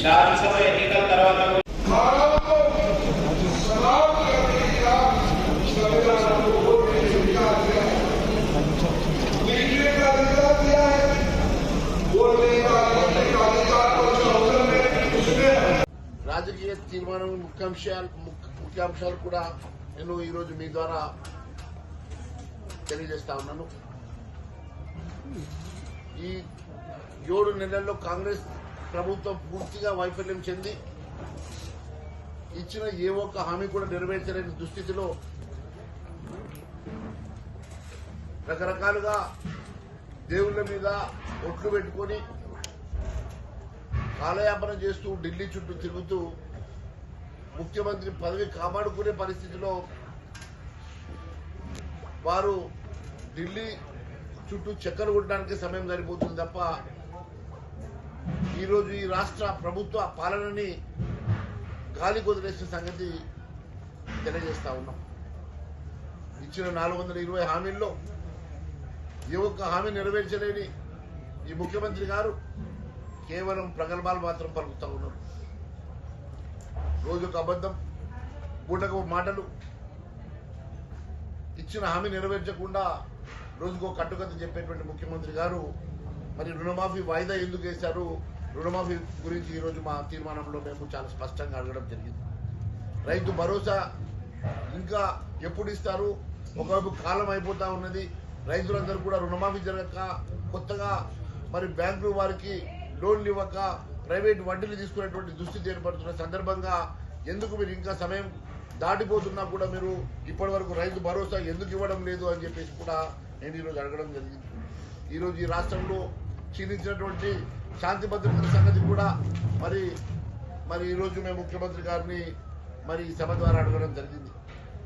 శాసనసభ ఎన్నికల తర్వాత రాజకీయ తీర్మానం ముఖ్యాంశాలు కూడా నేను ఈరోజు మీ ద్వారా తెలియజేస్తా ఉన్నాను. ఈ 7 నెలల్లో కాంగ్రెస్ ప్రభుత్వం పూర్తిగా వైఫల్యం చెంది ఇచ్చిన ఏ ఒక్క హామీ కూడా నెరవేర్చలేని దుస్థితిలో రకరకాలుగా దేవుళ్ళ మీద ఒట్లు పెట్టుకొని కాలయాపన చేస్తూ ఢిల్లీ చుట్టూ తిరుగుతూ ముఖ్యమంత్రి పదవి కాపాడుకునే పరిస్థితిలో వారు ఢిల్లీ చుట్టూ చక్కర్లు కొట్టడానికి సమయం సరిపోతుంది తప్ప ఈరోజు ఈ రాష్ట్ర ప్రభుత్వ పాలనని గాలి కొదిలేసిన సంగతి తెలియజేస్తా ఉన్నాం. ఇచ్చిన 420 హామీల్లో ఏ ఒక్క హామీ నెరవేర్చలేని ఈ ముఖ్యమంత్రి గారు కేవలం ప్రగల్భాలు మాత్రం పలుకుతూ ఉన్నారు. రోజుకు అబద్ధం, పూటకు మాటలు, ఇచ్చిన హామీ నెరవేర్చకుండా రోజుకో కట్టుకథ చెప్పేటువంటి ముఖ్యమంత్రి గారు మరి రుణమాఫీ వాయిదా ఎందుకు వేశారు, రుణమాఫీ గురించి ఈరోజు మా తీర్మానంలో మేము చాలా స్పష్టంగా అడగడం జరిగింది. రైతు భరోసా ఇంకా ఎప్పుడు ఇస్తారు? ఒకవైపు కాలం అయిపోతా ఉన్నది, రైతులందరూ కూడా రుణమాఫీ జరగక కొత్తగా మరి బ్యాంకులు వారికి లోన్లు ఇవ్వక ప్రైవేట్ వడ్డీలు తీసుకునేటువంటి దుస్థితి ఏర్పడుతున్న సందర్భంగా ఎందుకు మీరు ఇంకా సమయం దాటిపోతున్నా కూడా మీరు ఇప్పటి వరకు రైతు భరోసా ఎందుకు ఇవ్వడం లేదు అని చెప్పేసి కూడా నేను ఈరోజు అడగడం జరిగింది. ఈరోజు ఈ రాష్ట్రంలో క్షీణించినటువంటి శాంతి భద్రతల సంగతి కూడా మరి ఈరోజు మేము ముఖ్యమంత్రి గారిని మరి సభ ద్వారా అడగడం జరిగింది.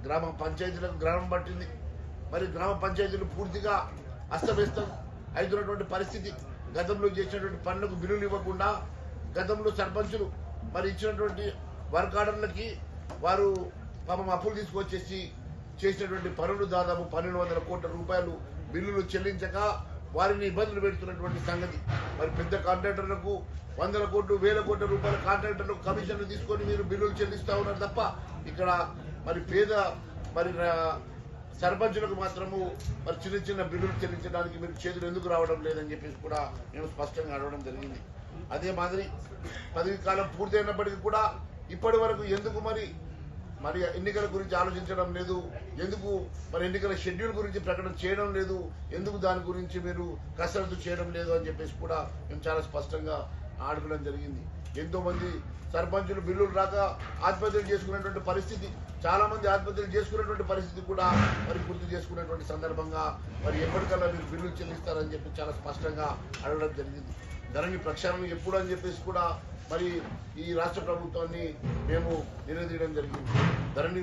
గ్రామ పంచాయతీలకు గ్రామం పట్టింది, మరి గ్రామ పంచాయతీలు పూర్తిగా అస్తవ్యస్తం అవుతున్నటువంటి పరిస్థితి. గతంలో చేసినటువంటి పనులకు బిల్లులు ఇవ్వకుండా గతంలో సర్పంచులు మరి ఇచ్చినటువంటి వర్క్ ఆర్డర్లకి వారు పాపం అప్పులు తీసుకొచ్చేసి చేసినటువంటి పనులు దాదాపు 1200 కోట్ల రూపాయలు బిల్లులు చెల్లించక వారిని ఇబ్బందులు పెడుతున్నటువంటి సంగతి. మరి పెద్ద కాంట్రాక్టర్లకు 100 కోట్లు 1000 కోట్ల రూపాయల కాంట్రాక్టర్లకు కమిషన్లు తీసుకొని మీరు బిల్లులు చెల్లిస్తా ఉన్నారు తప్ప ఇక్కడ మరి పేద మరి సర్పంచులకు మాత్రము మరి చిన్న చిన్న బిల్లులు చెల్లించడానికి మీరు చేతులు ఎందుకు రావడం లేదని చెప్పేసి కూడా మేము స్పష్టంగా అడగడం జరిగింది. అదే మాదిరి పదవి కాలం పూర్తయినప్పటికీ కూడా ఇప్పటి వరకు ఎందుకు మరి ఎన్నికల గురించి ఆలోచించడం లేదు, ఎందుకు మరి ఎన్నికల షెడ్యూల్ గురించి ప్రకటన చేయడం లేదు, ఎందుకు దాని గురించి మీరు కసరత్తు చేయడం లేదు అని చెప్పేసి కూడా మేము చాలా స్పష్టంగా అడగడం జరిగింది. ఎంతో మంది సర్పంచులు బిల్లులు రాక ఆత్మహత్యలు చేసుకునేటువంటి పరిస్థితి, చాలా మంది ఆత్మహత్యలు చేసుకునేటువంటి పరిస్థితి కూడా మరి గుర్తు చేసుకునేటువంటి సందర్భంగా మరి ఎప్పటికల్లా మీరు బిల్లులు చెల్లిస్తారని చెప్పి చాలా స్పష్టంగా అడగడం జరిగింది. ధరణి ప్రక్షాళన ఎప్పుడు అని చెప్పేసి కూడా మరి ఈ రాష్ట్ర ప్రభుత్వాన్ని మేము నిలదీయడం జరిగింది. ధరణి